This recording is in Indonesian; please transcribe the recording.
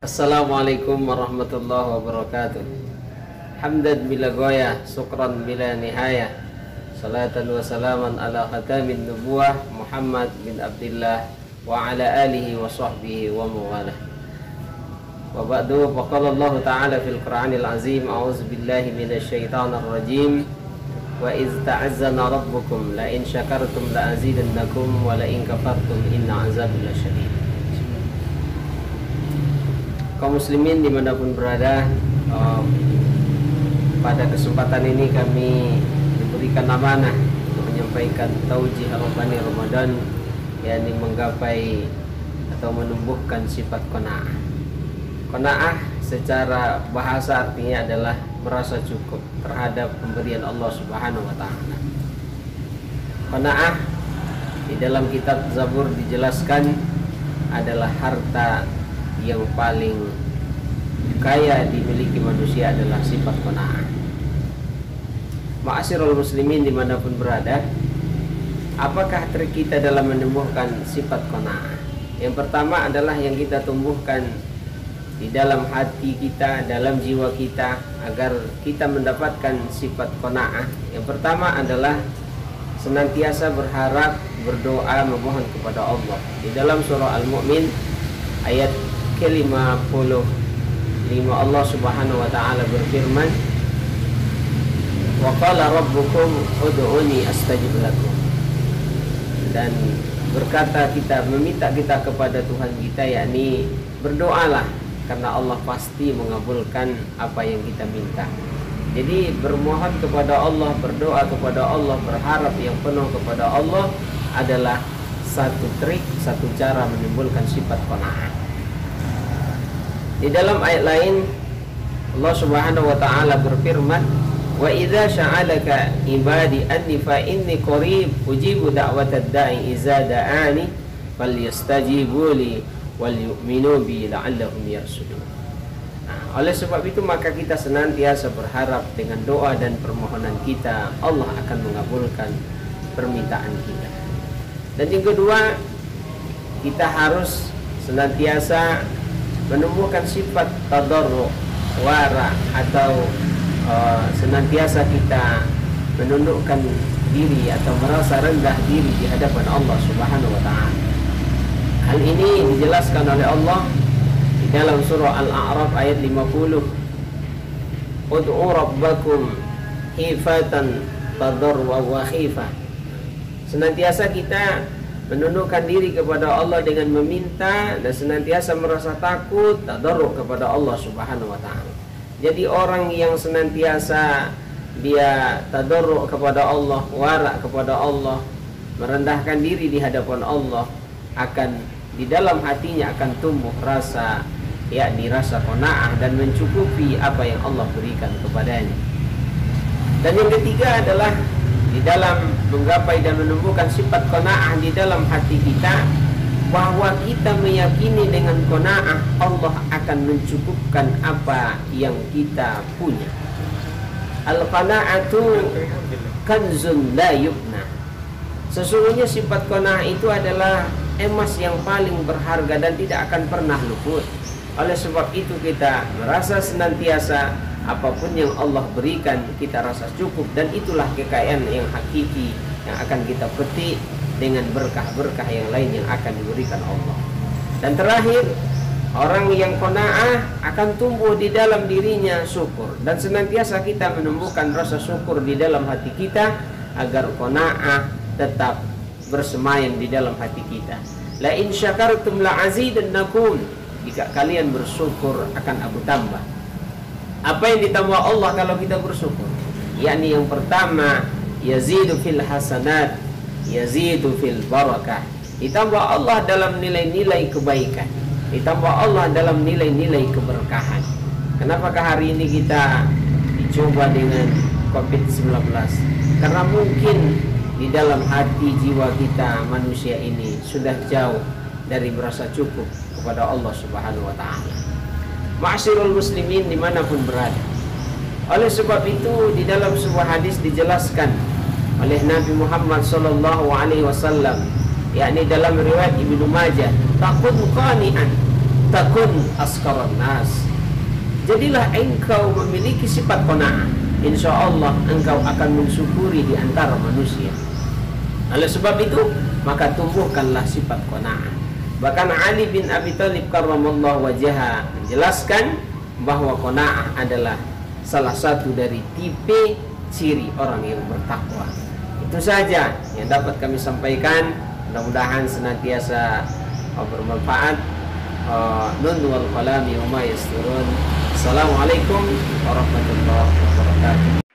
Assalamualaikum warahmatullahi wabarakatuh. Hamdan bila goyah, syukran bila nihayah. Salatan wa salaman ala khatamin nubuwah Muhammad bin Abdullah wa ala alihi wa sahbihi wa mawalah. Wa ba'du, faqala Allah ta'ala fil Qur'anil azim, a'udzu billahi minasy syaithanir rajim. Wa iz ta'azzana rabbukum la in syakartum la azidannakum wa la in kafartum inna azabi lasyadid. Kaum muslimin dimanapun berada, pada kesempatan ini kami diberikan amanah untuk menyampaikan taujih Rabbani Ramadan, yakni menggapai atau menumbuhkan sifat qanaah. Qanaah secara bahasa artinya adalah merasa cukup terhadap pemberian Allah Subhanahu wa taala. Qanaah di dalam kitab Zabur dijelaskan adalah harta yang paling kaya dimiliki manusia adalah sifat qanaah. Ma'asyiral muslimin dimanapun berada, apakah trik kita dalam menumbuhkan sifat qanaah? Yang pertama adalah yang kita tumbuhkan di dalam hati kita, dalam jiwa kita, agar kita mendapatkan sifat qanaah. Yang pertama adalah senantiasa berharap, berdoa, memohon kepada Allah. Di dalam surah Al-Mu'min ayat ke-55 Allah Subhanahu wa taala berfirman, wa qala rabbukum ud'uni astajib lakum. Dan berkata kita, meminta kita kepada Tuhan kita, yakni berdoalah karena Allah pasti mengabulkan apa yang kita minta. Jadi bermohon kepada Allah, berdoa kepada Allah, berharap yang penuh kepada Allah adalah satu trik, satu cara menimbulkan sifat qanaah. Di dalam ayat lain Allah Subhanahu wa taala berfirman, wa idza sya'alaka ibadi anni fa inni qarib ujibu da'watad da'i idza da'ani falyastajibu li wal yu'minu bi la'allahum yarshudun. Nah, oleh sebab itu maka kita senantiasa berharap dengan doa dan permohonan kita Allah akan mengabulkan permintaan kita. Dan yang kedua, kita harus senantiasa menumbuhkan sifat tadarru' wara, atau senantiasa kita menundukkan diri atau merasa rendah diri di hadapan Allah Subhanahu wa taala. Hal ini dijelaskan oleh Allah di dalam surah Al-A'raf ayat 50. Ud'u rabbakum khifatan tadarru'an wa khifah. Senantiasa kita menundukkan diri kepada Allah dengan meminta dan senantiasa merasa takut, tadarruk kepada Allah Subhanahu wa taala. Jadi orang yang senantiasa dia tadarruk kepada Allah, wara kepada Allah, merendahkan diri di hadapan Allah, akan di dalam hatinya akan tumbuh rasa, yakni rasa qanaah dan mencukupi apa yang Allah berikan kepadanya. Dan yang ketiga adalah di dalam menggapai dan menumbuhkan sifat qanaah di dalam hati kita, bahwa kita meyakini dengan qanaah Allah akan mencukupkan apa yang kita punya. Al-qanaatu kanzun la yubna. Sesungguhnya sifat qanaah itu adalah emas yang paling berharga dan tidak akan pernah luput. Oleh sebab itu kita merasa senantiasa apapun yang Allah berikan kita rasa cukup, dan itulah kekayaan yang hakiki yang akan kita petik dengan berkah-berkah yang lain yang akan diberikan Allah. Dan terakhir, orang yang qanaah akan tumbuh di dalam dirinya syukur, dan senantiasa kita menumbuhkan rasa syukur di dalam hati kita agar qanaah tetap bersemayam di dalam hati kita. La in syakartum la azidannakum. Jika kalian bersyukur akan aku tambah. Apa yang ditambah Allah kalau kita bersyukur? Yakni yang pertama, yazidu fil hasanat, yazidu fil barakah. Ditambah Allah dalam nilai-nilai kebaikan, ditambah Allah dalam nilai-nilai keberkahan. Kenapakah hari ini kita dicoba dengan COVID-19? Karena mungkin di dalam hati jiwa kita manusia ini sudah jauh dari merasa cukup kepada Allah Subhanahu wa taala. Ma'asyiral muslimin dimanapun berada, oleh sebab itu di dalam sebuah hadis dijelaskan oleh Nabi Muhammad SAW, yakni dalam riwayat Ibnu Majah, takun qani'an, takun askaran nas. Jadilah engkau memiliki sifat qanaah, insya Allah engkau akan mensyukuri di antara manusia. Oleh sebab itu, maka tumbuhkanlah sifat qanaah. Bahkan Ali bin Abi Thalib karramallahu wajhahu menjelaskan bahwa qanaah adalah salah satu dari tipe ciri orang yang bertakwa. Itu saja yang dapat kami sampaikan. Mudah-mudahan senantiasa bermanfaat. Nun wal qalami wa ma yasturun. Assalamualaikum warahmatullahi wabarakatuh.